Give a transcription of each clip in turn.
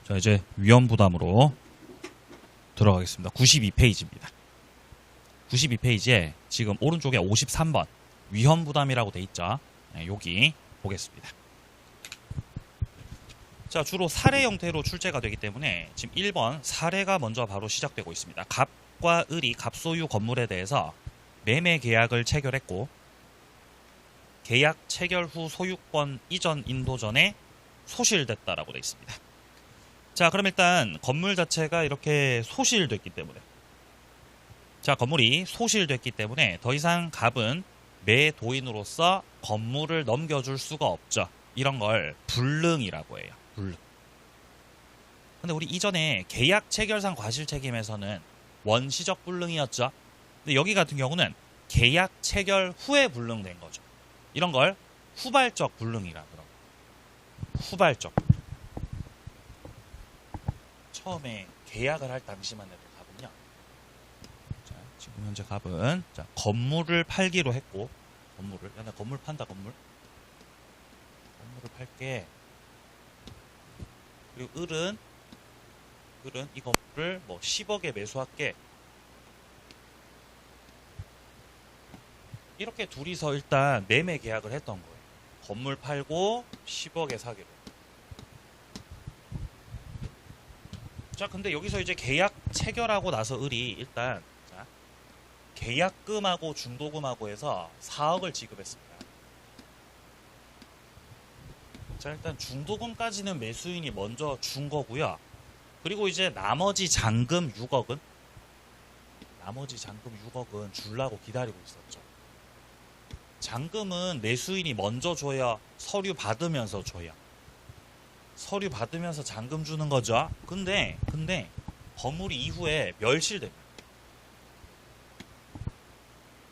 자, 이제 위험부담으로 들어가겠습니다. 92페이지입니다. 92페이지에 지금 오른쪽에 53번 위험부담이라고 돼 있죠. 네, 여기 보겠습니다. 자, 주로 사례 형태로 출제가 되기 때문에 지금 1번 사례가 먼저 바로 시작되고 있습니다. 갑과 을이 갑소유 건물에 대해서 매매 계약을 체결했고 계약 체결 후 소유권 이전 인도 전에 소실됐다라고 되어 있습니다. 자, 그럼 일단 건물 자체가 이렇게 소실됐기 때문에 건물이 소실됐기 때문에 더 이상 갑은 매도인으로서 건물을 넘겨줄 수가 없죠. 이런 걸 불능이라고 해요. 불능. 근데 우리 이전에 계약 체결상 과실책임에서는 원시적 불능이었죠. 근데 여기 같은 경우는 계약 체결 후에 불능된 거죠. 이런 걸 후발적 불능이라고 그러고. 후발적 불능. 처음에 계약을 할 당시만 해도 갑은요. 자, 지금 현재 갑은 건물을 팔기로 했고, 건물을, 야, 나 건물 판다, 건물을 팔게. 그리고 을은 이 건물을 뭐 10억에 매수할게. 이렇게 둘이서 일단 매매 계약을 했던 거예요. 건물 팔고 10억에 사기로. 자, 근데 여기서 이제 계약 체결하고 나서 을이 일단 계약금하고 중도금하고 해서 4억을 지급했습니다. 자, 일단 중도금까지는 매수인이 먼저 준 거고요. 그리고 이제 나머지 잔금 6억은 주려고 기다리고 있었죠. 잔금은 매수인이 먼저 줘야 서류 받으면서 줘야. 서류 받으면서 잔금 주는 거죠. 근데 건물이 이후에 멸실됩니다.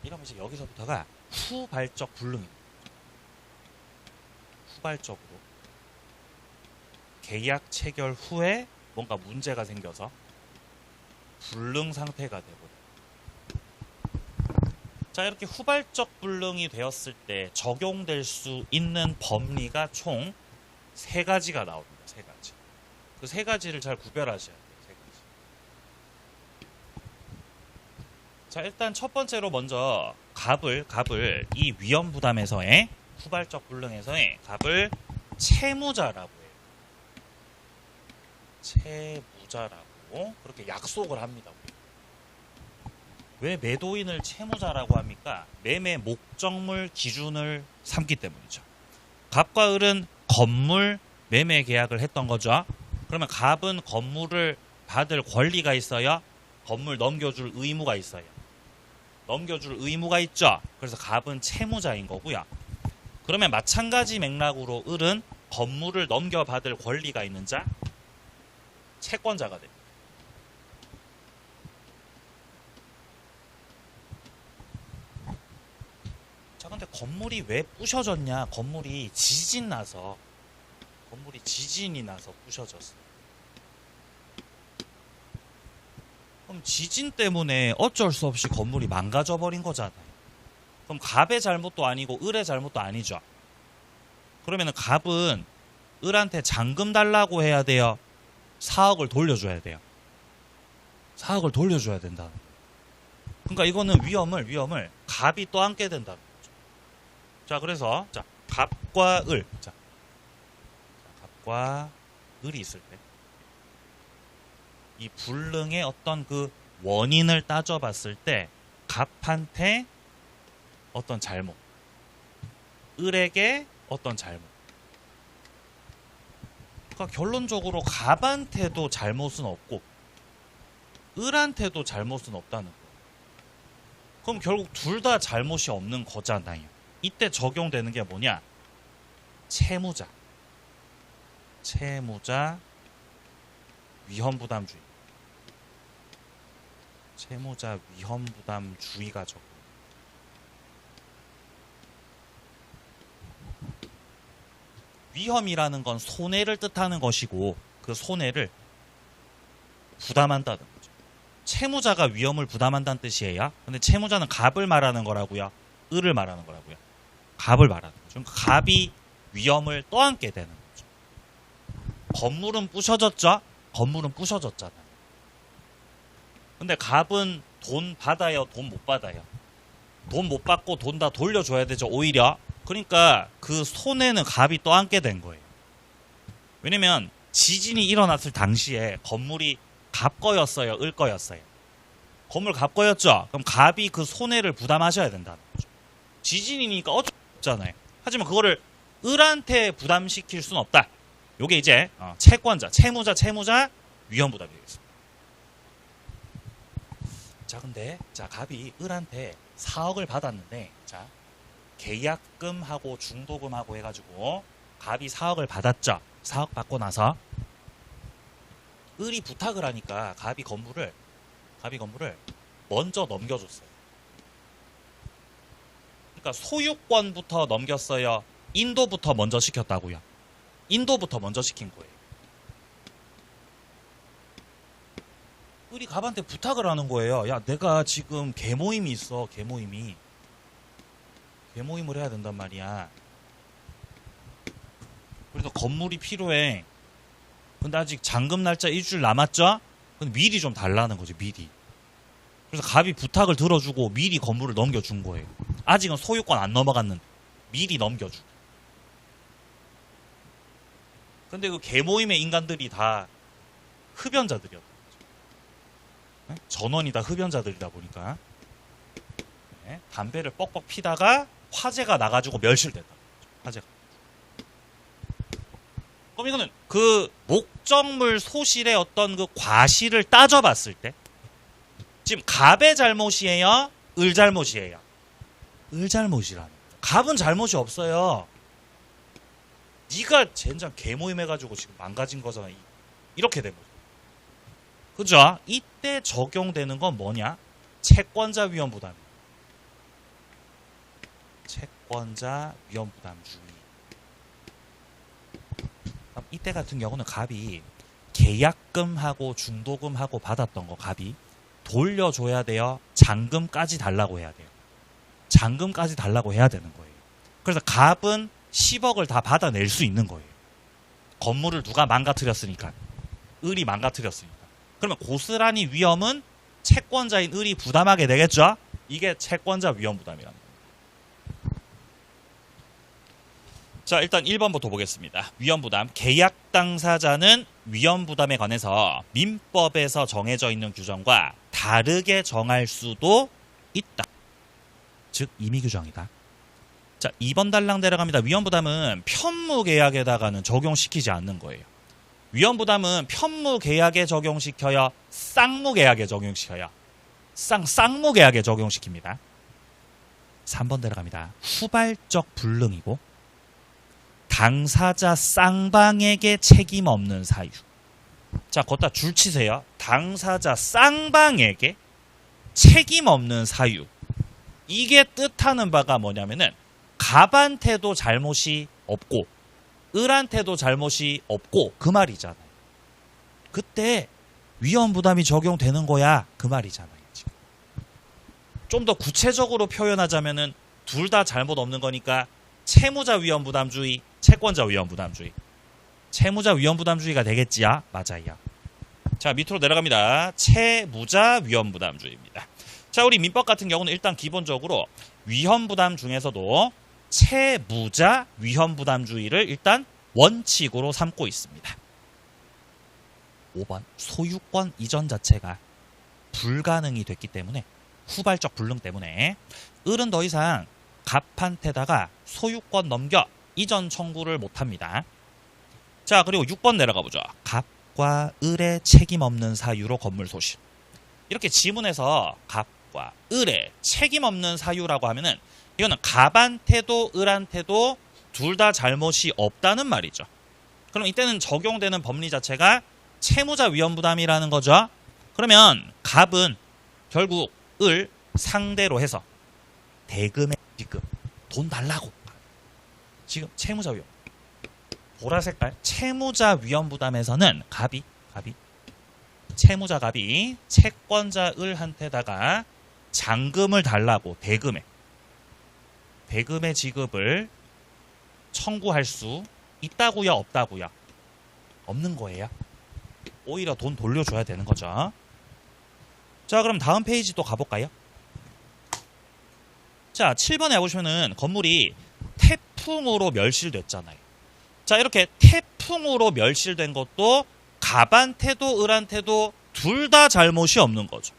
이러면 이제 여기서부터가 후발적 불능입니다. 후발적으로 계약 체결 후에 뭔가 문제가 생겨서 불능 상태가 되고. 자, 이렇게 후발적 불능이 되었을 때 적용될 수 있는 법리가 총 3가지가 나옵니다. 3가지. 그 3가지를 잘 구별하셔야 돼요. 3가지. 자, 일단 첫 번째로 먼저 갑을 이 위험부담에서의 후발적 불능에서의 갑을 채무자라고 해요. 채무자라고 그렇게 약속을 합니다. 왜 매도인을 채무자라고 합니까? 매매 목적물 기준을 삼기 때문이죠. 갑과 을은 건물 매매 계약을 했던 거죠. 그러면 갑은 건물을 받을 권리가 있어요. 건물 넘겨줄 의무가 있어요. 넘겨줄 의무가 있죠. 그래서 갑은 채무자인 거고요. 그러면 마찬가지 맥락으로 을은 건물을 넘겨받을 권리가 있는 자, 채권자가 됩니다. 자, 근데 건물이 왜 부셔졌냐? 건물이 지진이 나서 부셔졌어. 그럼 지진 때문에 어쩔 수 없이 건물이 망가져 버린 거잖아요. 그럼 갑의 잘못도 아니고 을의 잘못도 아니죠. 그러면은 갑은 을한테 잔금 달라고 해야 돼요. 4억을 돌려줘야 돼요. 4억을 돌려줘야 된다. 그러니까 이거는 위험을 갑이 떠안게 된다는 거죠. 자, 그래서 갑과 을, 갑과 을이 있을 때 이 불능의 어떤 그 원인을 따져봤을 때 갑한테 어떤 잘못, 을에게 어떤 잘못. 그러니까 결론적으로 갑한테도 잘못은 없고 을한테도 잘못은 없다는 거예요. 그럼 결국 둘 다 잘못이 없는 거잖아요. 이때 적용되는 게 뭐냐? 채무자 위험부담주의. 채무자 위험부담주의가 적용. 위험이라는 건 손해를 뜻하는 것이고 그 손해를 부담한다는 거죠. 채무자가 위험을 부담한다는 뜻이에요. 근데 채무자는 갑을 말하는 거라고요. 을을 말하는 거라고요. 갑을 말하는 거죠. 그러니까 갑이 위험을 떠안게 되는 거죠. 건물은 부셔졌죠? 건물은 부셔졌잖아요. 근데 갑은 돈 받아요? 돈 못 받아요? 돈 못 받고 돈 다 돌려줘야 되죠, 오히려. 그러니까 그 손해는 갑이 떠안게 된 거예요. 왜냐면 지진이 일어났을 당시에 건물이 갑 거였어요, 을 거였어요? 건물 갑 거였죠? 그럼 갑이 그 손해를 부담하셔야 된다는 거죠. 지진이니까 어쩔 수 없잖아요. 하지만 그거를 을한테 부담시킬 수는 없다. 요게 이제 채권자, 채무자 위험 부담이 되겠습니다. 자, 근데 갑이 을한테 4억을 받았는데, 자, 계약금하고 중도금하고 해가지고 갑이 4억을 받았죠. 4억 받고 나서 을이 부탁을 하니까 갑이 건물을 먼저 넘겨줬어요. 그러니까 소유권부터 넘겼어요. 인도부터 먼저 시켰다고요. 인도부터 먼저 시킨 거예요. 을이 갑한테 부탁을 하는 거예요. 야, 내가 지금 개모임이 있어. 개모임을 해야 된단 말이야. 그래서 건물이 필요해. 근데 아직 잔금 날짜 일주일 남았죠? 근데 미리 좀 달라는 거지, 미리. 그래서 갑이 부탁을 들어주고 미리 건물을 넘겨준 거예요. 아직은 소유권 안 넘어갔는데 미리 넘겨주고. 근데 그 개모임의 인간들이 다 흡연자들이었다. 전원이 다 흡연자들이다 보니까 담배를 뻑뻑 피다가 화재가 나가지고 멸실됐다. 화재가. 그럼 이거는 그 목적물 소실의 어떤 그 과실을 따져봤을 때 지금 갑의 잘못이에요? 을 잘못이에요? 을 잘못이라는 거예요. 갑은 잘못이 없어요. 네가 젠장 개모임 해가지고 지금 망가진 거잖아. 이렇게 된 거죠. 그죠? 이때 적용되는 건 뭐냐? 채권자 위험 부담. 채권자 위험 부담주의. 이때 같은 경우는 갑이 계약금하고 중도금하고 받았던 거 갑이 돌려줘야 돼요? 잔금까지 달라고 해야 돼요? 잔금까지 달라고 해야 되는 거예요. 그래서 갑은 10억을 다 받아낼 수 있는 거예요. 건물을 누가 망가뜨렸으니까. 을이 망가뜨렸으니까. 그러면 고스란히 위험은 채권자인 을이 부담하게 되겠죠? 이게 채권자 위험 부담이라는 겁니다. 자, 일단 1번부터 보겠습니다. 위험 부담. 계약 당사자는 위험 부담에 관해서 민법에서 정해져 있는 규정과 다르게 정할 수도 있다. 즉 임의 규정이다. 자, 2번 달랑 내려갑니다. 위험 부담은 편무 계약에다가는 적용시키지 않는 거예요. 위험 부담은 편무 계약에 적용시켜야 쌍무 계약에 적용시켜야 쌍무 계약에 적용시킵니다. 3번 내려갑니다. 후발적 불능이고 당사자 쌍방에게 책임 없는 사유. 자, 걷다 줄 치세요. 당사자 쌍방에게 책임 없는 사유. 이게 뜻하는 바가 뭐냐면은 갑한테도 잘못이 없고 을한테도 잘못이 없고 그 말이잖아요. 그때 위험 부담이 적용되는 거야. 그 말이잖아요. 지금. 좀 더 구체적으로 표현하자면은 둘 다 잘못 없는 거니까 채무자 위험 부담주의, 채권자 위험 부담주의. 채무자 위험 부담주의가 되겠지야? 맞아요. 자, 밑으로 내려갑니다. 채무자 위험 부담주의입니다. 자, 우리 민법 같은 경우는 일단 기본적으로 위험 부담 중에서도 채무자 위험 부담주의를 일단 원칙으로 삼고 있습니다. 5번 소유권 이전 자체가 불가능이 됐기 때문에 후발적 불능 때문에 을은 더 이상 갑한테다가 소유권 넘겨 이전 청구를 못합니다. 자, 그리고 6번 내려가 보죠. 갑과 을의 책임 없는 사유로 건물 소실. 이렇게 지문에서 갑과 을의 책임 없는 사유라고 하면은 이거는 갑한테도 을한테도 둘 다 잘못이 없다는 말이죠. 그럼 이때는 적용되는 법리 자체가 채무자 위험 부담이라는 거죠. 그러면 갑은 결국 을 상대로 해서 대금의 지금 돈 달라고 지금 채무자 위험 보라색깔 채무자 위험 부담에서는 갑이 채무자 갑이 채권자 을한테다가 잔금을 달라고 대금의 지급을 청구할 수 있다고요, 없다고요? 없는 거예요. 오히려 돈 돌려줘야 되는 거죠. 자, 그럼 다음 페이지 또 가볼까요? 자, 7번에 보시면은 건물이 태풍으로 멸실됐잖아요. 자, 이렇게 태풍으로 멸실된 것도 갑한테도 을한테도 둘 다 잘못이 없는 거죠.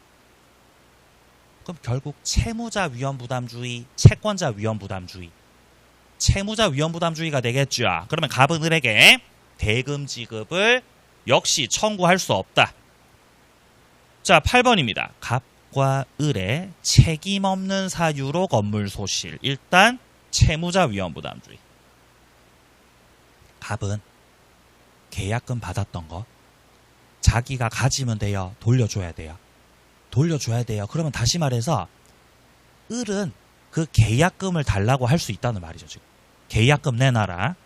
그럼 결국 채무자 위험부담주의, 채권자 위험부담주의. 채무자 위험부담주의가 되겠죠. 그러면 갑은 을에게 대금 지급을 역시 청구할 수 없다. 자, 8번입니다. 갑과 을의 책임 없는 사유로 건물 소실. 일단 채무자 위험부담주의. 갑은 계약금 받았던 거 자기가 가지면 돼요? 돌려줘야 돼요? 돌려줘야 돼요. 그러면 다시 말해서 을은 그 계약금을 달라고 할 수 있다는 말이죠. 지금 계약금 내놔라.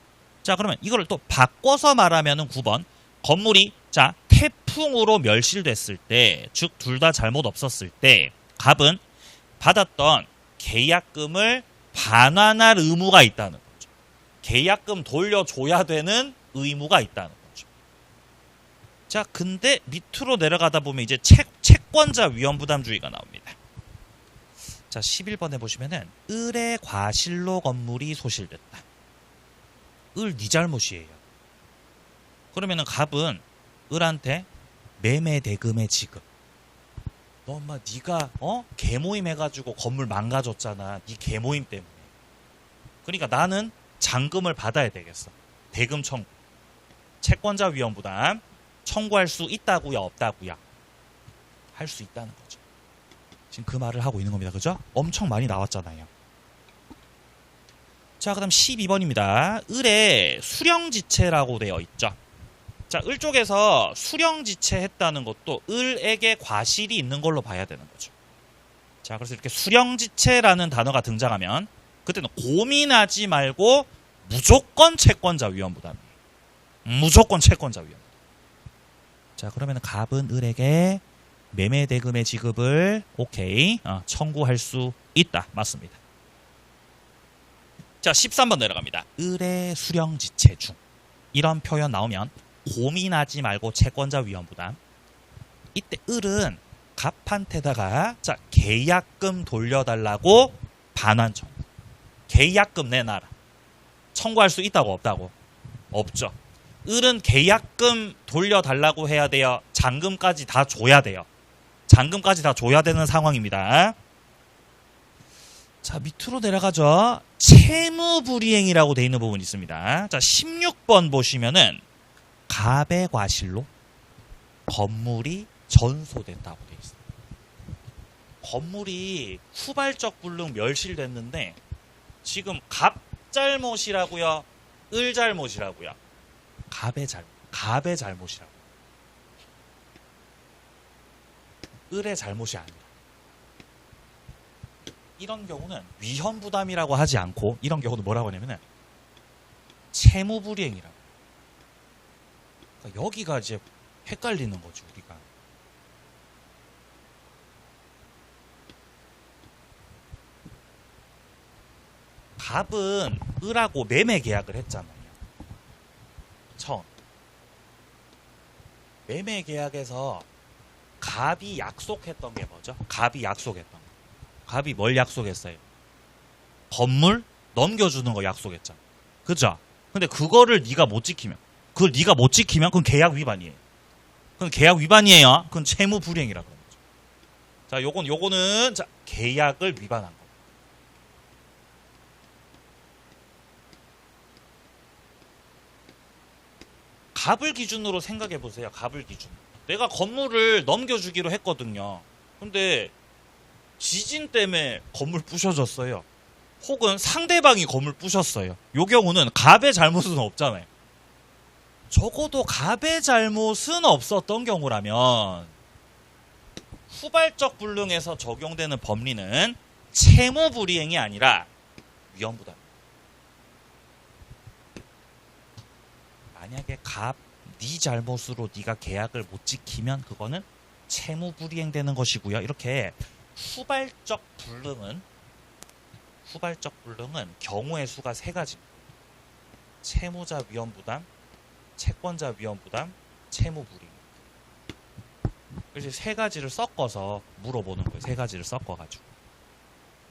자, 그러면 이거를 또 바꿔서 말하면은 9번 건물이 자 태풍으로 멸실됐을 때, 즉 둘 다 잘못 없었을 때 갑은 받았던 계약금을 반환할 의무가 있다는 거죠. 계약금 돌려줘야 되는 의무가 있다는 거죠. 자, 근데 밑으로 내려가다 보면 이제 채권자 위험부담주의가 나옵니다. 자, 11번에 보시면은 을의 과실로 건물이 소실됐다. 을 네 잘못이에요. 그러면은 갑은 을한테 매매 대금의 지급. 너 엄마 네가 개모임 해가지고 건물 망가졌잖아. 네 개모임 때문에. 그러니까 나는 잔금을 받아야 되겠어. 대금 청구. 채권자 위험부담 청구할 수 있다고요, 없다고요? 할 수 있다는 거죠. 지금 그 말을 하고 있는 겁니다. 그죠? 엄청 많이 나왔잖아요. 자, 그 다음 12번입니다. 을의 수령지체라고 되어 있죠. 자, 을 쪽에서 수령지체했다는 것도 을에게 과실이 있는 걸로 봐야 되는 거죠. 자, 그래서 이렇게 수령지체라는 단어가 등장하면 그때는 고민하지 말고 무조건 채권자 위험부담이에요. 무조건 채권자 위험부담. 자, 그러면 갑은 을에게 매매 대금의 지급을 오케이 청구할 수 있다. 맞습니다. 자, 13번 내려갑니다. 을의 수령지체 중 이런 표현 나오면 고민하지 말고 채권자 위험부담. 이때 을은 갑한테다가 자 계약금 돌려달라고 반환 청구. 계약금 내놔라. 청구할 수 있다고 없다고? 없죠. 을은 계약금 돌려달라고 해야 돼요? 잔금까지 다 줘야 돼요? 잔금까지 다 줘야 되는 상황입니다. 자, 밑으로 내려가죠. 채무불이행이라고 되어 있는 부분이 있습니다. 자, 16번 보시면은 갑의 과실로 건물이 전소됐다고 되어 있습니다. 건물이 후발적 불능 멸실됐는데 지금 갑 잘못이라고요? 을 잘못이라고요? 갑의 잘못이라고. 을의 잘못이 아니라. 이런 경우는 위험부담이라고 하지 않고 이런 경우는 뭐라고 하냐면은 채무불이행이라고. 그러니까 여기가 이제 헷갈리는 거죠, 우리가. 갑은 을하고 매매 계약을 했잖아요. 처음. 매매 계약에서 갑이 약속했던 게 뭐죠? 갑이 약속했던 거. 갑이 뭘 약속했어요? 건물 넘겨주는 거 약속했잖아. 그죠? 근데 그거를 네가 못 지키면, 그건 계약 위반이에요. 그건 계약 위반이에요. 그건 채무 불이행이라고 하는 거죠. 자, 요거는 자, 계약을 위반한 거. 갑을 기준으로 생각해 보세요. 갑을 기준. 내가 건물을 넘겨주기로 했거든요. 근데 지진 때문에 건물 부셔졌어요. 혹은 상대방이 건물 부셨어요. 요 경우는 갑의 잘못은 없잖아요. 적어도 갑의 잘못은 없었던 경우라면 후발적 불능에서 적용되는 법리는 채무불이행이 아니라 위험부담. 만약에 갑 네 잘못으로 네가 계약을 못 지키면 그거는 채무불이행 되는 것이고요. 이렇게 후발적 불능은 경우의 수가 세 가지. 채무자 위험부담, 채권자 위험 부담, 채무 불이행. 그래서 세 가지를 섞어서 물어보는 거예요. 세 가지를 섞어가지고.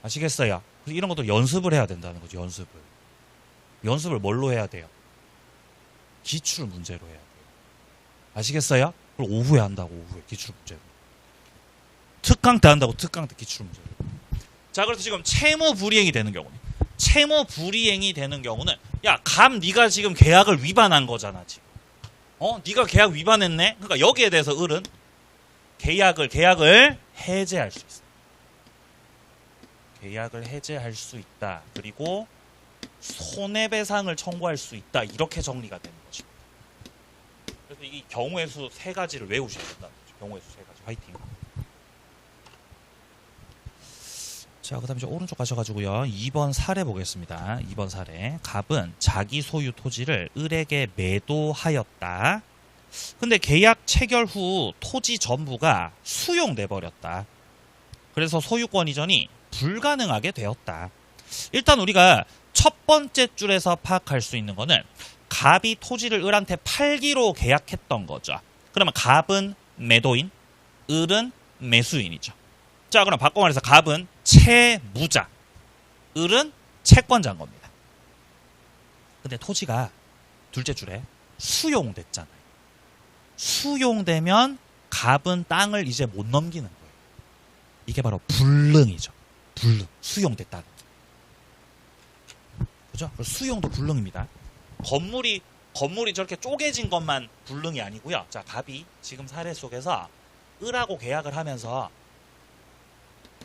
아시겠어요? 그래서 이런 것도 연습을 해야 된다는 거죠. 연습을. 연습을 뭘로 해야 돼요? 기출 문제로 해야 돼요. 아시겠어요? 그걸 오후에 한다고, 오후에 기출 문제로. 특강 때 한다고, 특강 때 기출 문제로. 자, 그래서 지금 채무 불이행이 되는 경우는, 채무 불이행이 되는 경우는, 야, 네가 지금 계약을 위반한 거잖아, 지금. 네가 계약 위반했네? 그러니까 여기에 대해서 을은 계약을 해제할 수 있어. 계약을 해제할 수 있다. 그리고 손해배상을 청구할 수 있다. 이렇게 정리가 되는 거죠. 그래서 이 경우의 수 세 가지를 외우셔야 된다는 거죠. 경우의 수 세 가지. 화이팅. 자, 그 다음에 이제 오른쪽 가셔가지고요. 2번 사례 보겠습니다. 2번 사례. 갑은 자기 소유 토지를 을에게 매도하였다. 근데 계약 체결 후 토지 전부가 수용돼 버렸다. 그래서 소유권 이전이 불가능하게 되었다. 일단 우리가 첫 번째 줄에서 파악할 수 있는 거는 갑이 토지를 을한테 팔기로 계약했던 거죠. 그러면 갑은 매도인, 을은 매수인이죠. 자, 그럼 바꿔 말해서 갑은 채무자, 을은 채권자인 겁니다. 근데 토지가 둘째 줄에 수용됐잖아요. 수용되면 갑은 땅을 이제 못 넘기는 거예요. 이게 바로 불능이죠. 불능. 수용됐다는 거. 그죠? 수용도 불능입니다. 건물이 저렇게 쪼개진 것만 불능이 아니고요. 자, 갑이 지금 사례 속에서 을하고 계약을 하면서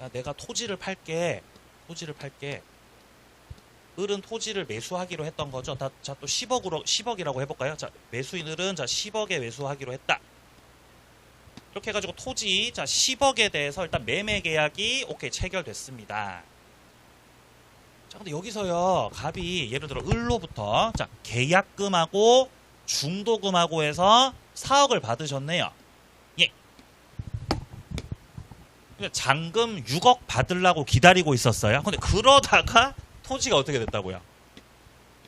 야, 내가 토지를 팔게. 을은 토지를 매수하기로 했던 거죠. 자, 또 10억이라고 해볼까요? 자, 매수인 을은 자 10억에 매수하기로 했다. 이렇게 해가지고 토지 자 10억에 대해서 일단 매매 계약이 오케이 체결됐습니다. 자, 근데 여기서요 갑이 예를 들어 을로부터 자 계약금하고 중도금하고 해서 4억을 받으셨네요. 예. 잔금 6억 받으려고 기다리고 있었어요. 근데 그러다가 토지가 어떻게 됐다고요?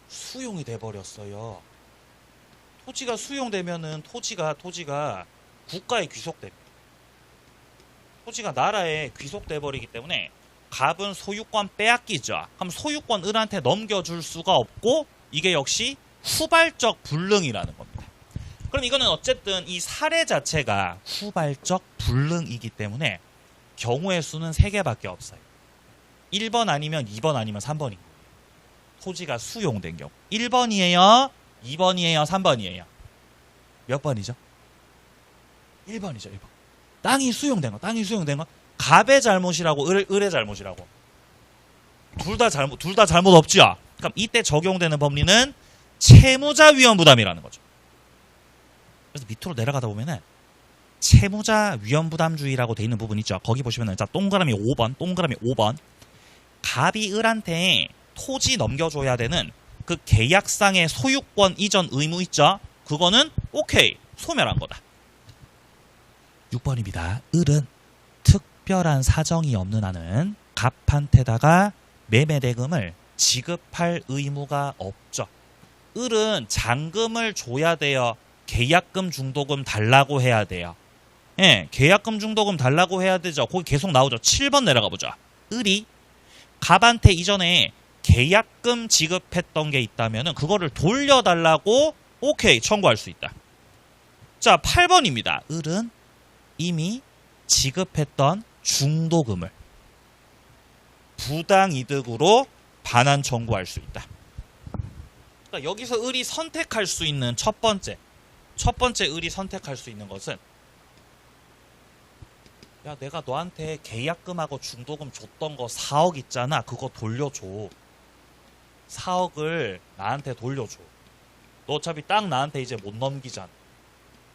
수용이 돼버렸어요. 토지가 수용되면은 토지가 국가에 귀속됩니다. 토지가 나라에 귀속돼버리기 때문에 갑은 소유권 빼앗기죠. 그럼 소유권 을한테 넘겨줄 수가 없고 이게 역시 후발적 불능이라는 겁니다. 그럼 이거는 어쨌든 이 사례 자체가 후발적 불능이기 때문에 경우의 수는 3개밖에 없어요. 1번 아니면 2번 아니면 3번인 거예요. 토지가 수용된 경우. 1번이에요? 2번이에요? 3번이에요? 몇 번이죠? 1번이죠. 1번. 땅이 수용된 거. 갑의 잘못이라고 을의 잘못이라고. 둘 다 잘못 없죠? 그럼 이때 적용되는 법리는 채무자 위험 부담이라는 거죠. 그래서 밑으로 내려가다 보면은 채무자 위험 부담주의라고 돼 있는 부분 있죠. 거기 보시면은 자 동그라미 5번. 갑이 을한테 토지 넘겨줘야 되는 그 계약상의 소유권 이전 의무 있죠. 그거는 오케이 소멸한 거다. 6번입니다. 을은 특별한 사정이 없는 한은 갑한테다가 매매대금을 지급할 의무가 없죠. 을은 잔금을 줘야 돼요. 계약금 중도금 달라고 해야 돼요. 예, 계약금 중도금 달라고 해야 되죠. 거기 계속 나오죠. 7번 내려가 보죠. 을이 갑한테 이전에 계약금 지급했던 게 있다면은 그거를 돌려달라고 오케이 청구할 수 있다. 자, 8번입니다. 을은 이미 지급했던 중도금을 부당이득으로 반환 청구할 수 있다. 그러니까 여기서 을이 선택할 수 있는 첫 번째 을이 선택할 수 있는 것은 야, 내가 너한테 계약금하고 중도금 줬던 거 4억 있잖아. 그거 돌려줘. 4억을 나한테 돌려줘. 너 어차피 땅 나한테 이제 못 넘기잖아.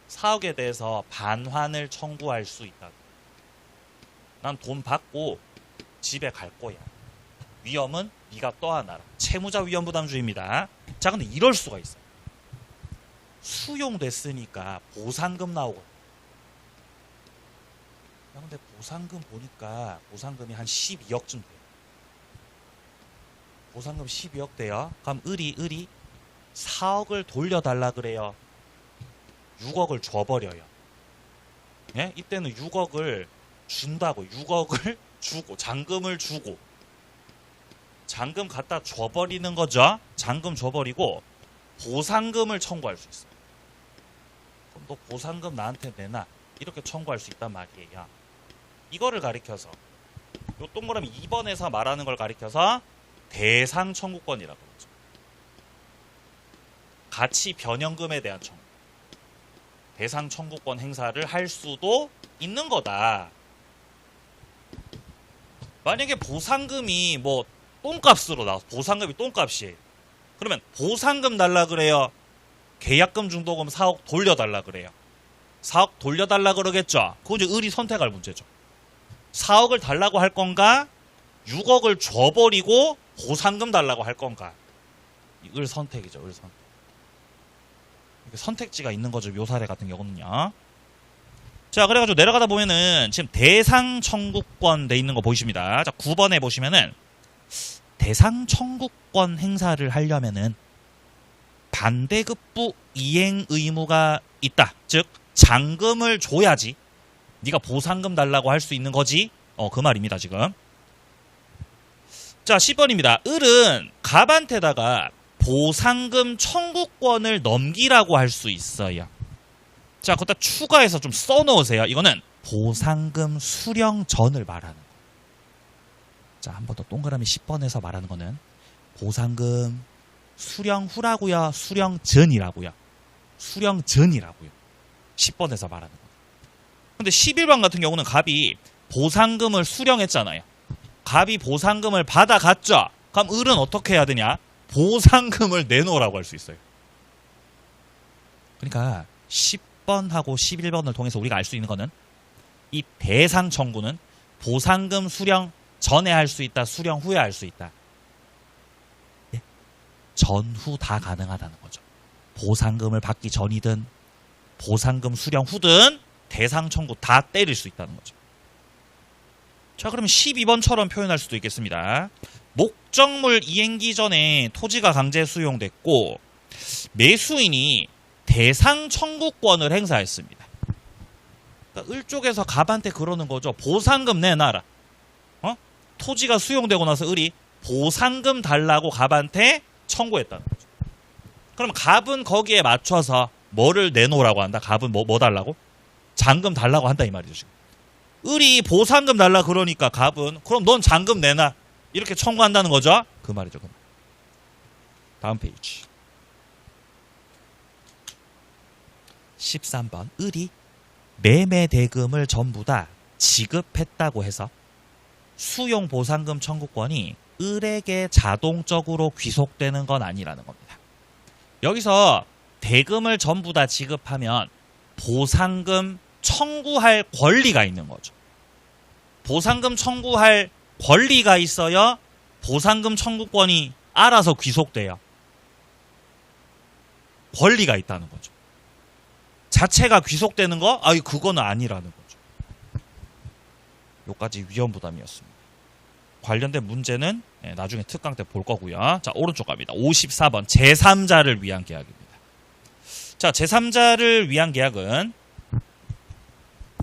4억에 대해서 반환을 청구할 수 있다. 난 돈 받고 집에 갈 거야. 위험은 네가 떠안아라. 채무자 위험 부담주의입니다. 자, 근데 이럴 수가 있어요. 수용됐으니까 보상금 나오거든. 야, 근데 보상금 보니까 보상금이 한 12억쯤 돼요. 보상금 12억 돼요. 그럼 을이 4억을 돌려달라 그래요. 6억을 줘버려요. 예? 이때는 6억을 준다고. 6억을 주고 잔금을 주고 잔금 갖다 줘버리는 거죠. 잔금 줘버리고 보상금을 청구할 수 있어요. 그럼 너 보상금 나한테 내놔. 이렇게 청구할 수 있단 말이에요. 이거를 가리켜서 요 동그라미 2번에서 말하는 걸 가리켜서 대상 청구권이라고 그러죠. 가치 변형금에 대한 청구. 대상 청구권 행사를 할 수도 있는 거다. 만약에 보상금이 뭐 똥값으로 나와서 보상금이 똥값이에요. 그러면 보상금 달라 그래요? 계약금 중도금 4억 돌려달라 그래요? 4억 돌려달라 그러겠죠? 그건 이제 을이 선택할 문제죠. 4억을 달라고 할 건가? 6억을 줘버리고 보상금 달라고 할 건가? 을 선택이죠. 을 선택. 선택지가 있는 거죠. 묘사례 같은 경우는요. 자, 그래가지고 내려가다 보면은 지금 대상 청구권 돼 있는 거 보이십니다. 자, 9번에 보시면은 대상 청구권 행사를 하려면은 반대급부 이행 의무가 있다. 즉 잔금을 줘야지 네가 보상금 달라고 할 수 있는 거지. 그 말입니다. 지금. 자, 10번입니다. 을은 갑한테다가 보상금 청구권을 넘기라고 할 수 있어요. 자, 거기다 추가해서 좀 써놓으세요. 이거는 보상금 수령 전을 말하는 거예요. 자, 한 번 더 동그라미 10번에서 말하는 거는 보상금 수령 후라고요? 수령 전이라고요? 수령 전이라고요. 10번에서 말하는 거예요. 근데 11번 같은 경우는 갑이 보상금을 수령했잖아요. 갑이 보상금을 받아갔죠? 그럼 을은 어떻게 해야 되냐? 보상금을 내놓으라고 할 수 있어요. 그러니까 10번하고 11번을 통해서 우리가 알 수 있는 거는 이 대상 청구는 보상금 수령 전에 할 수 있다, 수령 후에 할 수 있다. 예? 전후 다 가능하다는 거죠. 보상금을 받기 전이든 보상금 수령 후든 대상 청구 다 때릴 수 있다는 거죠. 자, 그러면 12번처럼 표현할 수도 있겠습니다. 목적물 이행기 전에 토지가 강제 수용됐고 매수인이 대상 청구권을 행사했습니다. 그러니까 을 쪽에서 갑한테 그러는 거죠. 보상금 내놔라. 토지가 수용되고 나서 을이 보상금 달라고 갑한테 청구했다는 거죠. 그럼 갑은 거기에 맞춰서 뭐를 내놓으라고 한다? 갑은 뭐 달라고? 잔금 달라고 한다 이 말이죠. 지금. 을이 보상금 달라 그러니까 갑은 그럼 넌 잔금 내놔. 이렇게 청구한다는 거죠. 그 말이죠. 그 말. 다음 페이지. 13번. 을이 매매 대금을 전부 다 지급했다고 해서 수용 보상금 청구권이 을에게 자동적으로 귀속되는 건 아니라는 겁니다. 여기서 대금을 전부 다 지급하면 보상금 청구할 권리가 있는 거죠. 보상금 청구할 권리가 있어야 보상금 청구권이 알아서 귀속돼요. 권리가 있다는 거죠. 자체가 귀속되는 거? 그거는 아니라는 거죠. 요까지 위험부담이었습니다. 관련된 문제는 나중에 특강 때 볼 거고요. 자, 오른쪽 갑니다. 54번 제3자를 위한 계약입니다. 자, 제3자를 위한 계약은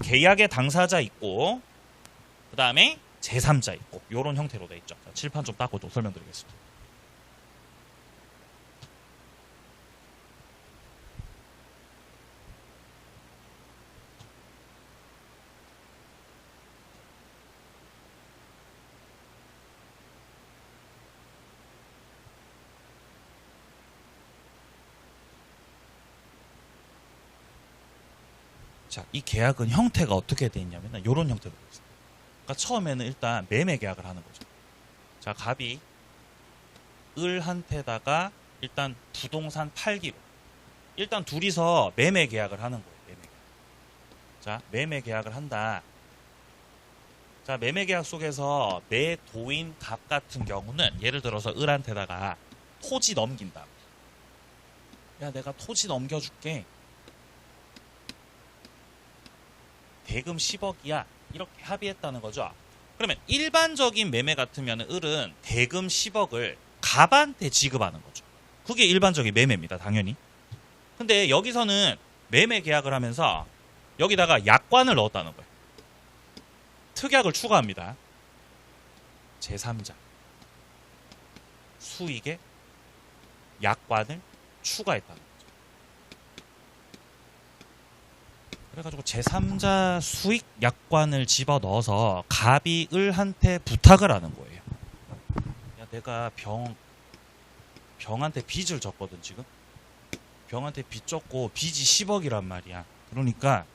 계약의 당사자 있고 그 다음에 제3자 있고 이런 형태로 돼 있죠. 자, 칠판 좀 닦고 또 설명드리겠습니다. 자, 이 계약은 형태가 어떻게 돼 있냐면 이런 형태로 돼 있어요. 그러니까 처음에는 일단 매매 계약을 하는 거죠. 자, 갑이 을한테다가 일단 부동산 팔기로 일단 둘이서 매매 계약을 하는 거예요. 매매 계약. 자, 매매 계약을 한다. 자, 매매 계약 속에서 매도인 갑 같은 경우는 예를 들어서 을한테다가 토지 넘긴다. 야, 내가 토지 넘겨줄게. 대금 10억이야. 이렇게 합의했다는 거죠. 그러면 일반적인 매매 같으면 을은 대금 10억을 갑한테 지급하는 거죠. 그게 일반적인 매매입니다. 당연히. 근데 여기서는 매매 계약을 하면서 여기다가 약관을 넣었다는 거예요. 특약을 추가합니다. 제3자 수익에 약관을 추가했다는 거죠. 그래가지고 제3자 수익 약관을 집어넣어서 갑이 을한테 부탁을 하는 거예요. 야, 내가 병한테 빚을 졌거든 지금. 병한테 빚 졌고 빚이 10억이란 말이야. 그러니까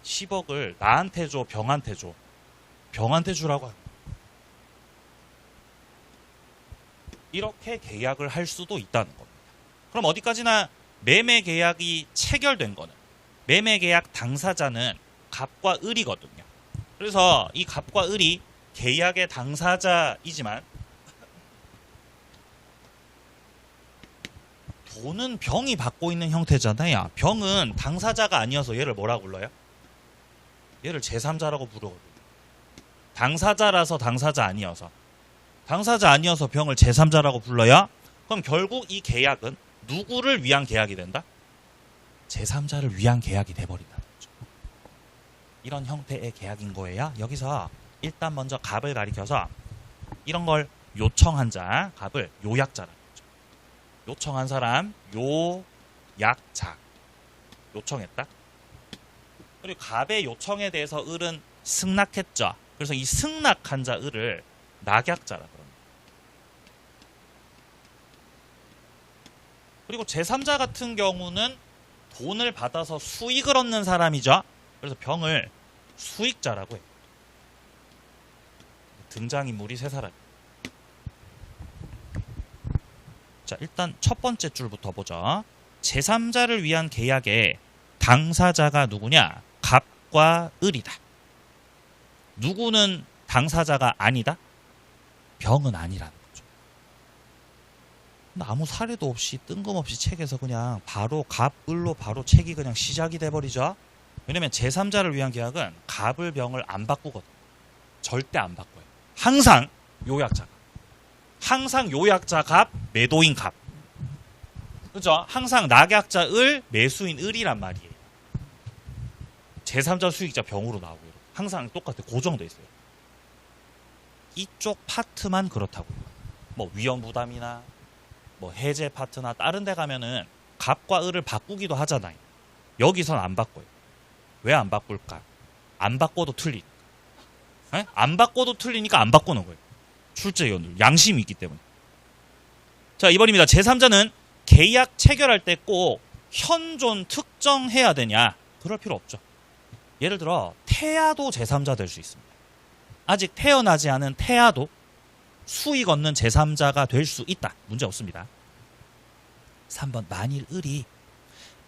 10억을 나한테 줘, 병한테 줘. 병한테 주라고 하는 거야. 이렇게 계약을 할 수도 있다는 겁니다. 그럼 어디까지나 매매 계약이 체결된 거는 매매 계약 당사자는 갑과 을이거든요. 그래서 이 갑과 을이 계약의 당사자이지만 돈은 병이 받고 있는 형태잖아요. 병은 당사자가 아니어서 얘를 뭐라고 불러요? 얘를 제3자라고 부르거든요. 당사자라서 당사자 아니어서. 당사자 아니어서 병을 제3자라고 불러요? 그럼 결국 이 계약은 누구를 위한 계약이 된다? 제3자를 위한 계약이 돼버린다는 거죠. 이런 형태의 계약인 거예요. 여기서 일단 먼저 갑을 가리켜서 이런 걸 요청한 자, 갑을 요약자라는 거죠. 요청한 사람, 요약자. 요청했다. 그리고 갑의 요청에 대해서 을은 승낙했죠. 그래서 이 승낙한 자 을을 낙약자라 그럽니다. 그리고 제3자 같은 경우는 돈을 받아서 수익을 얻는 사람이죠. 그래서 병을 수익자라고 해요. 등장인물이 세 사람. 자, 일단 첫 번째 줄부터 보죠. 제3자를 위한 계약의 당사자가 누구냐? 갑과 을이다. 누구는 당사자가 아니다? 병은 아니라는 거죠. 아무 사례도 없이 뜬금없이 책에서 그냥 바로 갑, 을로 바로 책이 그냥 시작이 돼버리죠. 왜냐면 제3자를 위한 계약은 갑을 병을 안 바꾸거든요. 절대 안 바꿔요. 항상 요약자가. 항상 요약자 갑, 매도인 갑. 그죠? 항상 낙약자 을, 매수인 을이란 말이에요. 제3자 수익자 병으로 나오고요. 항상 똑같아요. 고정돼 있어요. 이쪽 파트만 그렇다고요. 뭐 위험부담이나 뭐 해제 파트나 다른 데 가면은 갑과 을을 바꾸기도 하잖아요. 여기선 안 바꿔요. 왜 안 바꿀까? 안 바꿔도 틀리니까. 에? 안 바꿔도 틀리니까 안 바꾸는 거예요. 출제위원들 양심이 있기 때문에. 자, 2번입니다. 제3자는 계약 체결할 때 꼭 현존 특정해야 되냐? 그럴 필요 없죠. 예를 들어 태아도 제3자 될 수 있습니다. 아직 태어나지 않은 태아도 수익 얻는 제3자가 될 수 있다. 문제 없습니다. 3번 만일 을이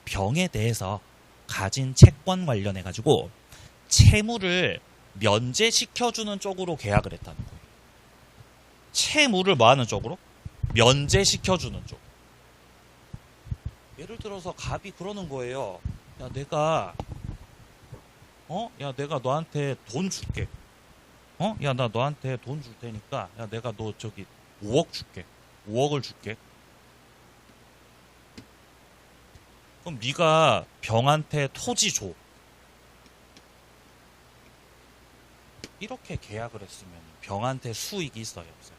병에 대해서 가진 채권 관련해 가지고 채무를 면제시켜주는 쪽으로 계약을 했다는 거예요. 채무를 뭐하는 쪽으로? 면제시켜주는 쪽. 예를 들어서 갑이 그러는 거예요. 야, 내가 너한테 돈 줄게. 야, 나 너한테 돈 줄 테니까, 야, 내가 너 저기 5억 줄게. 5억을 줄게. 그럼 네가 병한테 토지 줘. 이렇게 계약을 했으면 병한테 수익이 있어요, 없어요?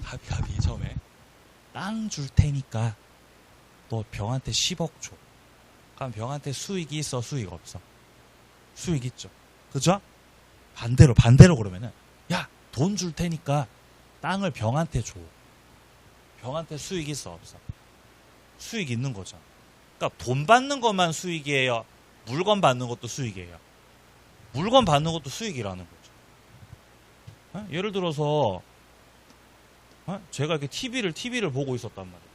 자, 갑이 처음에 땅 줄 테니까 너 병한테 10억 줘. 그럼 병한테 수익이 있어, 수익 없어? 수익 있죠. 그죠? 반대로 그러면은 야, 돈 줄 테니까 땅을 병한테 줘. 병한테 수익 있어, 없어? 수익 있는 거죠. 그러니까 돈 받는 것만 수익이에요? 물건 받는 것도 수익이에요? 물건 받는 것도 수익이라는 거죠. 예를 들어서 제가 이렇게 TV를 보고 있었단 말이에요.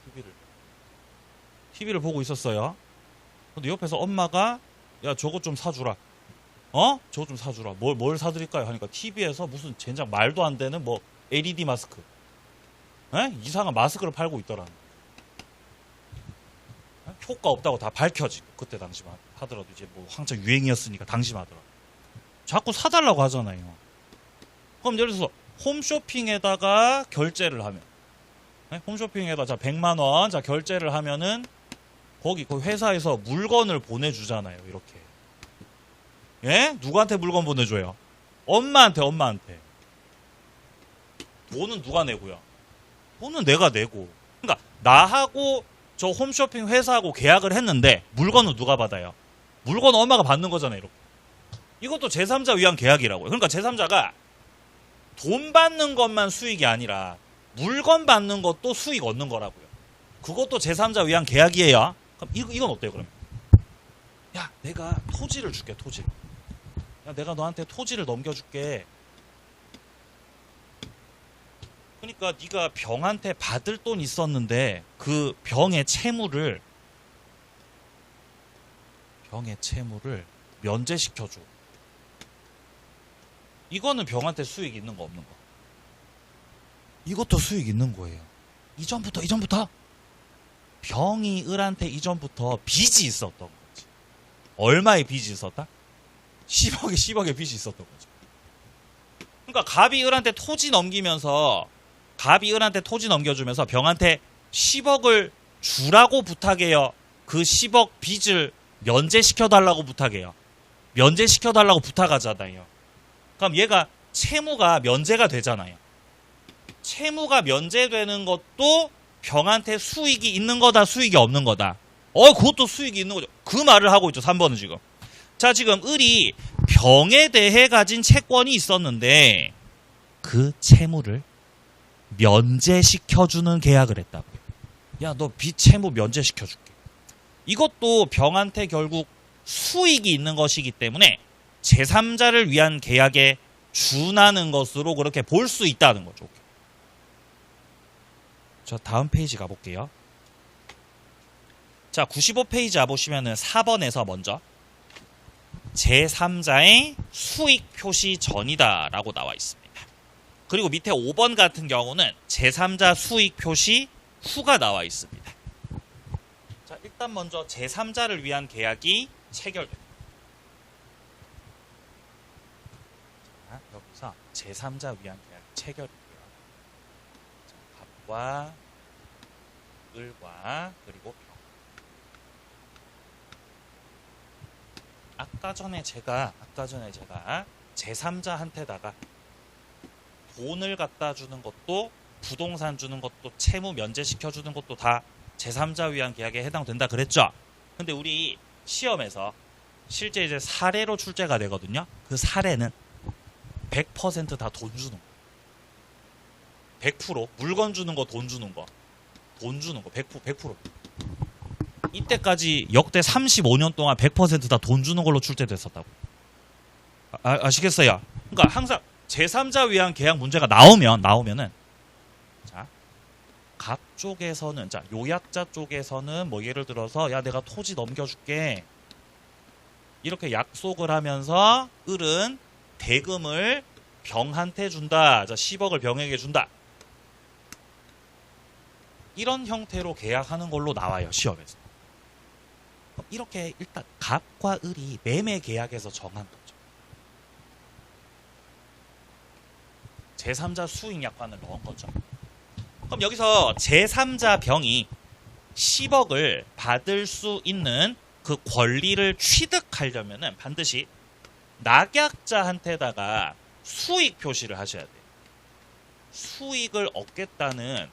TV를 보고 있었어요. 근데 옆에서 엄마가 야, 저거 좀 사주라. 저거 좀 사주라. 뭘 사드릴까요? 하니까 TV에서 무슨 젠장 말도 안 되는 뭐 LED 마스크. 이상한 마스크를 팔고 있더라는. 효과 없다고 다 밝혀지고 그때 당시만 하더라도 이제 뭐 한창 유행이었으니까 당시만 하더라도 자꾸 사달라고 하잖아요. 그럼 예를 들어서 홈쇼핑에다가 결제를 하면 네? 홈쇼핑에다 자 100만 원 자 결제를 하면은 거기 그 회사에서 물건을 보내주잖아요. 이렇게. 예? 누구한테 물건 보내줘요? 엄마한테. 돈은 누가 내고요? 돈은 내가 내고. 그러니까 나하고 저 홈쇼핑 회사하고 계약을 했는데 물건은 누가 받아요? 물건은 엄마가 받는 거잖아요. 이렇게. 이것도 제3자 위한 계약이라고요. 그러니까 제3자가 돈 받는 것만 수익이 아니라 물건 받는 것도 수익 얻는 거라고요. 그것도 제3자 위한 계약이에요. 그럼 이건 어때요, 그러면? 야, 내가 토지를 줄게, 토지. 야, 내가 너한테 토지를 넘겨줄게. 그러니까 네가 병한테 받을 돈 있었는데 그 병의 채무를 면제시켜줘. 이거는 병한테 수익 있는 거 없는 거? 이것도 수익 있는 거예요. 이전부터 병이 을한테 이전부터 빚이 있었던 거지. 얼마의 빚이 있었다? 10억의 빚이 있었던 거죠. 그러니까 갑이 을한테 토지 넘겨주면서 병한테 10억을 주라고 부탁해요. 그 10억 빚을 면제시켜달라고 부탁해요. 면제시켜달라고 부탁하잖아요. 그럼 얘가 채무가 면제가 되잖아요. 채무가 면제되는 것도 병한테 수익이 있는 거다, 수익이 없는 거다. 그것도 수익이 있는 거죠. 그 말을 하고 있죠, 3번은 지금. 자, 지금 을이 병에 대해 가진 채권이 있었는데 그 채무를 면제시켜주는 계약을 했다고요. 야, 너 빚 채무 면제시켜줄게. 이것도 병한테 결국 수익이 있는 것이기 때문에 제3자를 위한 계약에 준하는 것으로 그렇게 볼 수 있다는 거죠. 자, 다음 페이지 가볼게요. 자, 95페이지 와보시면은 4번에서 먼저 제3자의 수익 표시 전이다 라고 나와 있습니다. 그리고 밑에 5번 같은 경우는 제3자 수익 표시 후가 나와 있습니다. 자, 일단 먼저 제3자를 위한 계약이 체결됩니다. 자, 여기서 제3자 위한 계약이 체결되고요. 갑과 을과 그리고 병. 아까 전에 제가 제3자한테다가 돈을 갖다 주는 것도 부동산 주는 것도 채무 면제시켜 주는 것도 다 제3자 위한 계약에 해당된다 그랬죠. 근데 우리 시험에서 실제 이제 사례로 출제가 되거든요. 그 사례는 100% 다 돈 주는 거. 100% 물건 주는 거, 돈 주는 거. 100%. 이때까지 역대 35년 동안 100% 다 돈 주는 걸로 출제됐었다고. 아시겠어요? 그러니까 항상 제3자 위한 계약 문제가 나오면은 자, 갑 쪽에서는 자, 요약자 쪽에서는 뭐 예를 들어서 야, 내가 토지 넘겨줄게. 이렇게 약속을 하면서 을은 대금을 병한테 준다. 자, 10억을 병에게 준다. 이런 형태로 계약하는 걸로 나와요, 시험에서. 이렇게 일단 갑과 을이 매매 계약에서 정한 거죠. 제3자 수익 약관을 넣은 거죠. 그럼 여기서 제3자 병이 10억을 받을 수 있는 그 권리를 취득하려면은 반드시 낙약자한테다가 수익 표시를 하셔야 돼요. 수익을 얻겠다는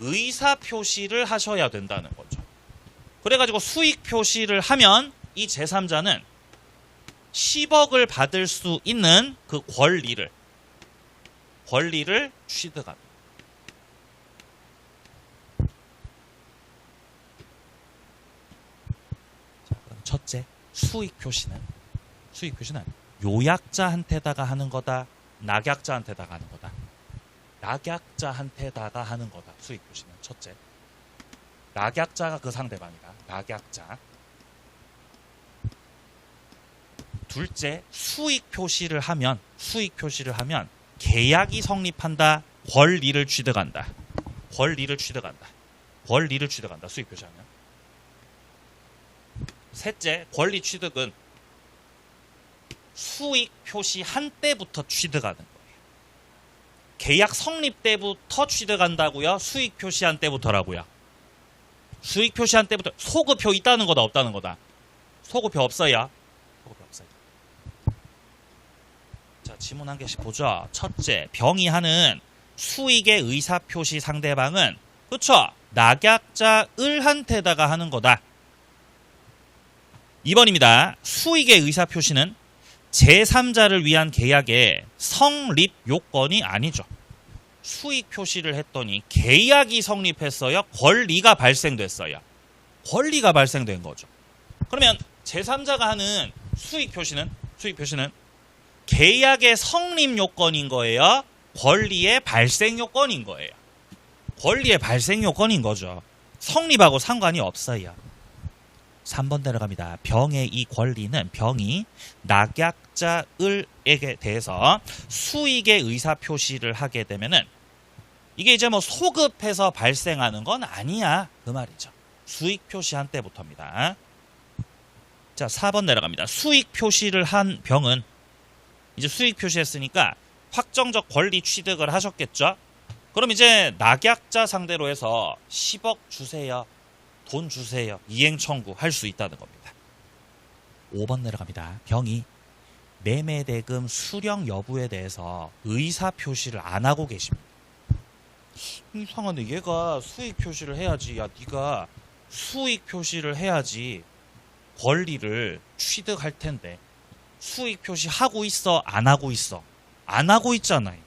의사 표시를 하셔야 된다는 거죠. 그래가지고 수익 표시를 하면 이 제3자는 10억을 받을 수 있는 그 권리를 취득합니다. 자, 그럼 첫째, 수익 표시는 요약자한테다가 하는 거다, 낙약자한테다가 하는 거다. 낙약자한테다가 하는 거다. 수익 표시는 첫째. 낙약자가 그 상대방이다. 낙약자. 둘째, 수익 표시를 하면 계약이 성립한다. 권리를 취득한다. 수익 표시하면. 셋째, 권리 취득은 수익 표시한 때부터 취득하는 거예요. 계약 성립 때부터 취득한다고요? 수익 표시한 때부터라고요? 수익 표시한 때부터. 소급표 있다는 거다 없다는 거다? 소급표 없어요. 소급표 없어요. 자, 지문 한 개씩 보죠. 첫째, 병이 하는 수익의 의사표시 상대방은, 그쵸? 낙약자 을한테다가 하는 거다. 2번입니다. 수익의 의사표시는 제3자를 위한 계약의 성립 요건이 아니죠. 수익 표시를 했더니 계약이 성립했어요? 권리가 발생됐어요? 권리가 발생된 거죠. 그러면 제3자가 하는 수익 표시는 계약의 성립 요건인 거예요? 권리의 발생 요건인 거예요? 권리의 발생 요건인 거죠. 성립하고 상관이 없어요. 3번 내려갑니다. 병의 이 권리는 병이 낙약자 을에게 대해서 수익의 의사표시를 하게 되면은 이게 이제 뭐 소급해서 발생하는 건 아니야, 그 말이죠. 수익 표시한 때부터입니다. 자, 4번 내려갑니다. 수익 표시를 한 병은, 이제 수익 표시했으니까 확정적 권리 취득을 하셨겠죠? 그럼 이제 낙약자 상대로 해서 10억 주세요, 돈 주세요, 이행 청구할 수 있다는 겁니다. 5번 내려갑니다. 병이 매매대금 수령 여부에 대해서 의사표시를 안 하고 계십니다. 이상한데 얘가 수익 표시를 해야지. 야, 네가 수익 표시를 해야지 권리를 취득할 텐데 수익 표시 하고 있어, 안 하고 있어? 안 하고 있잖아요.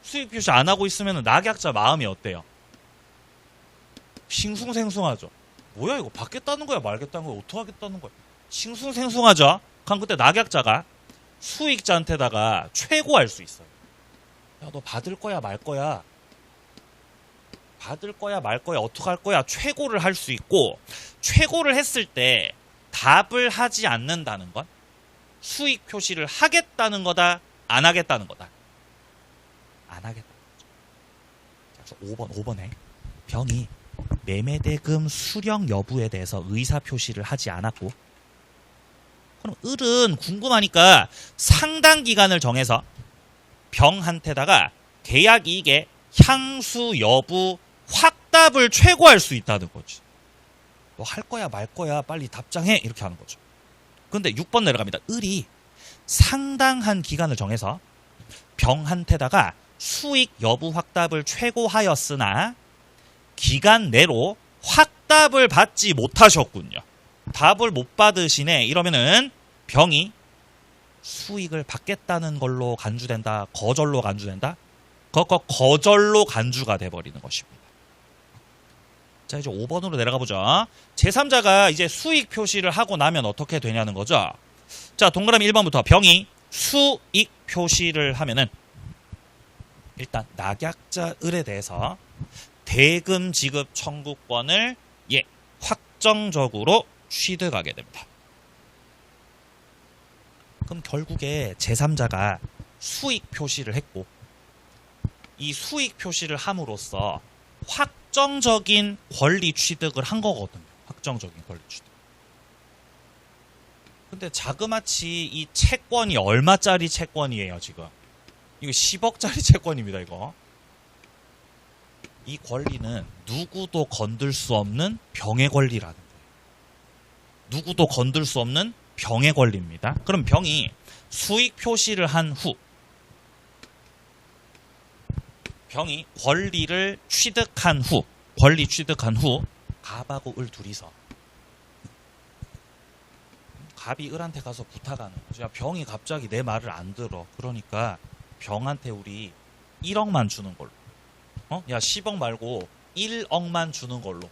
수익 표시 안 하고 있으면 낙약자 마음이 어때요? 싱숭생숭하죠. 뭐야 이거, 받겠다는 거야 말겠다는 거야 어떻게 하겠다는 거야? 싱숭생숭하죠. 그럼 그때 낙약자가 수익자한테다가 최고할 수 있어요. 야, 너 받을 거야 말 거야? 받을 거야 말 거야? 어떻게 할 거야? 최고를 할 수 있고, 최고를 했을 때 답을 하지 않는다는 건 수익 표시를 하겠다는 거다, 안 하겠다는 거다? 안 하겠다는 거죠. 그래서 5번에 병이 매매대금 수령 여부에 대해서 의사표시를 하지 않았고, 그럼 을은 궁금하니까 상당 기간을 정해서 병한테다가 계약 이익의 향수 여부 확답을 최고할 수 있다는 거지. 너 할 거야 말 거야 빨리 답장해, 이렇게 하는 거죠. 근데 6번 내려갑니다. 을이 상당한 기간을 정해서 병한테다가 수익 여부 확답을 최고하였으나 기간 내로 확답을 받지 못하셨군요. 답을 못 받으시네. 이러면은 병이 수익을 받겠다는 걸로 간주된다, 거절로 간주된다? 거절로 간주가 돼버리는 것입니다. 자, 이제 5번으로 내려가 보죠. 제3자가 이제 수익 표시를 하고 나면 어떻게 되냐는 거죠. 자, 동그라미 1번부터 병이 수익 표시를 하면은 일단 낙약자 을에 대해서 대금 지급 청구권을 확정적으로 취득하게 됩니다. 그럼 결국에 제3자가 수익 표시를 했고, 이 수익 표시를 함으로써 확정적인 권리 취득을 한 거거든요. 확정적인 권리 취득. 근데 자그마치 이 채권이 얼마짜리 채권이에요, 지금? 이거 10억짜리 채권입니다, 이거. 이 권리는 누구도 건들 수 없는 병의 권리라는 거예요. 누구도 건들 수 없는 병의 권리입니다. 그럼 병이 수익 표시를 한 후, 병이 권리 취득한 후, 갑하고 을 둘이서, 갑이 을한테 가서 부탁하는 거죠. 야, 병이 갑자기 내 말을 안 들어. 그러니까 병한테 우리 1억만 주는 걸로. 야, 10억 말고 1억만 주는 걸로.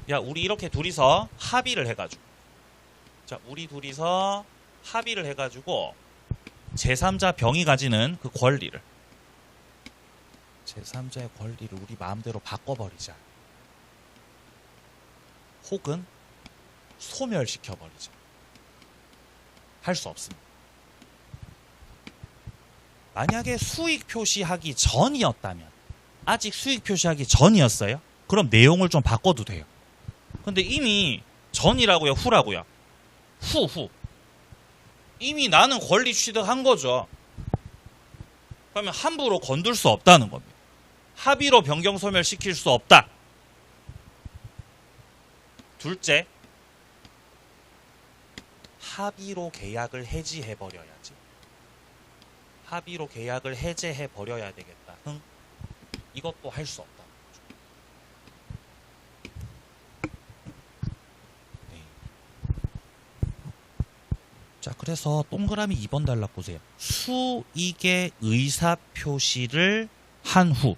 야, 우리 이렇게 둘이서 합의를 해가지고. 자, 우리 둘이서 합의를 해가지고 제3자 병이 가지는 그 권리를, 제3자의 권리를 우리 마음대로 바꿔버리자. 혹은 소멸시켜버리자. 할 수 없습니다. 만약에 수익 표시하기 전이었다면, 아직 수익 표시하기 전이었어요? 그럼 내용을 좀 바꿔도 돼요. 근데 이미 전이라고요, 후라고요? 후. 이미 나는 권리 취득한 거죠. 그러면 함부로 건들 수 없다는 겁니다. 합의로 변경 소멸시킬 수 없다. 둘째, 합의로 계약을 해지해버려야지. 합의로 계약을 해제해버려야 되겠다. 이것도 할 수 없다. 네. 자, 그래서 동그라미 2번 단락 보세요. 수익의 의사표시를 한 후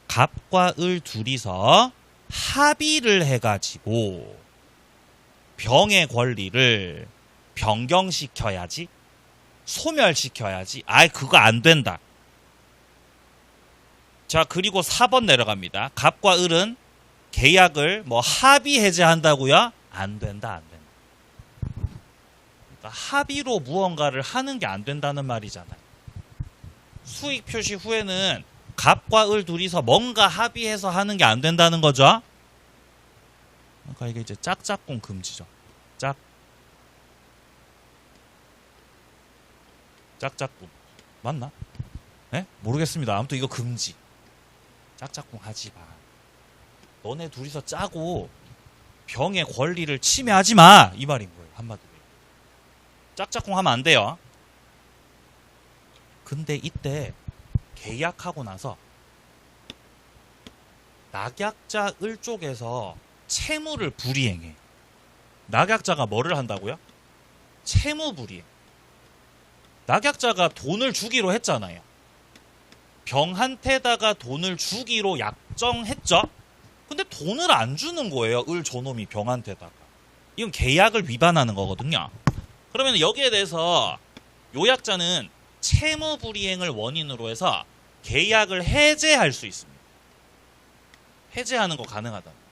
갑과 을 둘이서 합의를 해가지고 병의 권리를 변경시켜야지, 소멸시켜야지. 아이, 그거 안 된다. 자, 그리고 4번 내려갑니다. 갑과 을은 계약을 합의 해제한다고요? 안 된다, 안 된다. 그러니까 합의로 무언가를 하는 게 안 된다는 말이잖아요. 수익 표시 후에는 갑과 을 둘이서 뭔가 합의해서 하는 게 안 된다는 거죠. 그러니까 이게 이제 짝짝꿍 금지죠. 짝짝꿍 맞나? 네? 모르겠습니다. 아무튼 이거 금지. 짝짝꿍 하지 마. 너네 둘이서 짜고 병의 권리를 침해하지 마. 이 말인 거예요. 한마디로. 짝짝꿍 하면 안 돼요. 근데 이때 계약하고 나서 낙약자 을 쪽에서 채무를 불이행해. 낙약자가 뭐를 한다고요? 채무 불이행. 낙약자가 돈을 주기로 했잖아요. 병한테다가 돈을 주기로 약정했죠? 근데 돈을 안 주는 거예요. 을 저놈이 병한테다가. 이건 계약을 위반하는 거거든요. 그러면 여기에 대해서 요약자는 채무 불이행을 원인으로 해서 계약을 해제할 수 있습니다. 해제하는 거 가능하다는 거죠.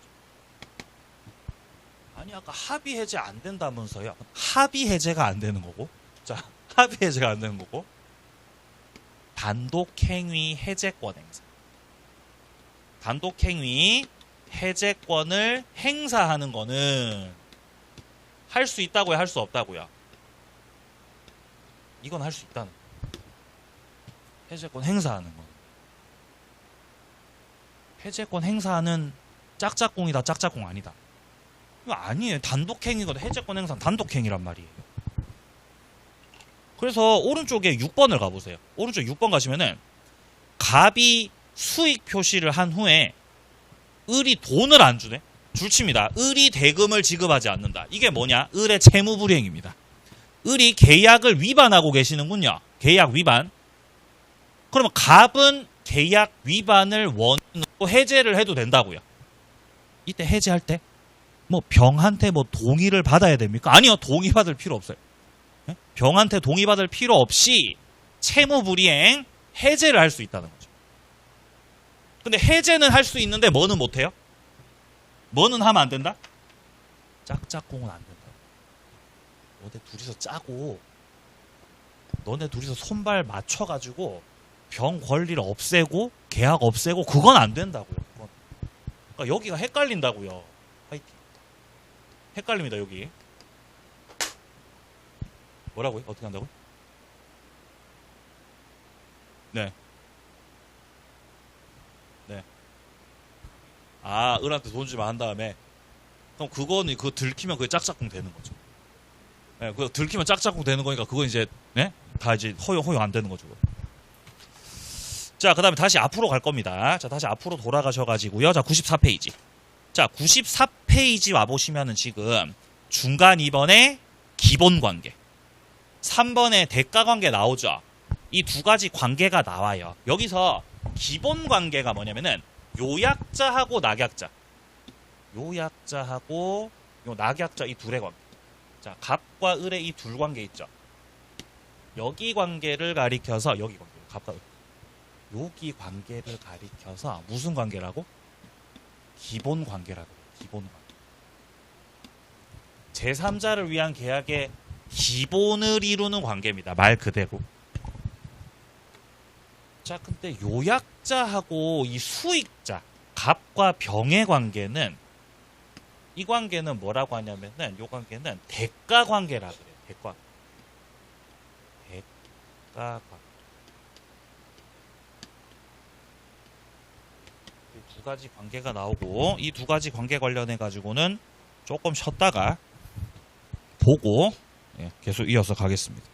아니, 아까 합의 해제 안 된다면서요. 합의 해제가 안 되는 거고. 자, 합의 해제가 안 되는 거고. 단독행위 해제권 행사. 단독행위 해제권을 행사하는 거는 할 수 있다고요, 할 수 없다고요? 이건 할 수 있다는 거예요. 해제권 행사하는 거. 해제권 행사는 짝짝꿍이다, 짝짝꿍 아니다. 이거 아니에요. 단독행위거든. 해제권 행사는 단독행위란 말이에요. 그래서 오른쪽에 6번을 가보세요. 오른쪽 6번 가시면은 갑이 수익 표시를 한 후에 을이 돈을 안 주네. 줄칩니다. 을이 대금을 지급하지 않는다. 이게 뭐냐? 을의 채무불이행입니다. 을이 계약을 위반하고 계시는군요. 계약 위반. 그러면 갑은 계약 위반을 원인으로 해제를 해도 된다고요. 이때 해제할 때 병한테 동의를 받아야 됩니까? 아니요. 동의받을 필요 없어요. 병한테 동의받을 필요 없이 채무불이행 해제를 할 수 있다는 거죠. 근데 해제는 할 수 있는데 뭐는 못해요? 뭐는 하면 안 된다? 짝짝꿍은 안 된다. 너네 둘이서 짜고 너네 둘이서 손발 맞춰가지고 병 권리를 없애고 계약 없애고 그건 안 된다고요. 그건. 그러니까 여기가 헷갈린다고요. 화이팅. 헷갈립니다. 여기. 뭐라고요? 어떻게 한다고요? 네. 네. 아, 을한테 돈 주면 한 다음에 그럼 그거는 그거 들키면 그게 짝짝꿍 되는 거죠. 네, 그거 들키면 짝짝꿍 되는 거니까 그거 이제 네? 다 이제 허용 안 되는 거죠. 자, 그다음에 다시 앞으로 갈 겁니다. 자, 다시 앞으로 돌아가셔가지고요. 자, 94페이지. 자, 94페이지 와 보시면은 지금 중간 2번에 기본 관계, 3번에 대가 관계 나오죠. 이 두 가지 관계가 나와요. 여기서 기본 관계가 뭐냐면은 요약자하고 낙약자, 요약자하고 요 낙약자 이 둘의 관계. 자, 갑과 을의 이 둘 관계 있죠. 여기 관계를 가리켜서 여기 관계, 갑과 을. 여기 관계를 가리켜서 무슨 관계라고? 기본 관계라고. 기본 관계. 제3자를 위한 계약의 기본을 이루는 관계입니다. 말 그대로. 자, 근데 요약자하고 이 수익자, 갑과 병의 관계는 이 관계는 뭐라고 하냐면은 이 관계는 대가 관계라 그래요. 대가 가 두 가지 관계가 나오고 이 두 가지 관계 관련해 가지고는 조금 쉬었다가 보고 계속 이어서 가겠습니다.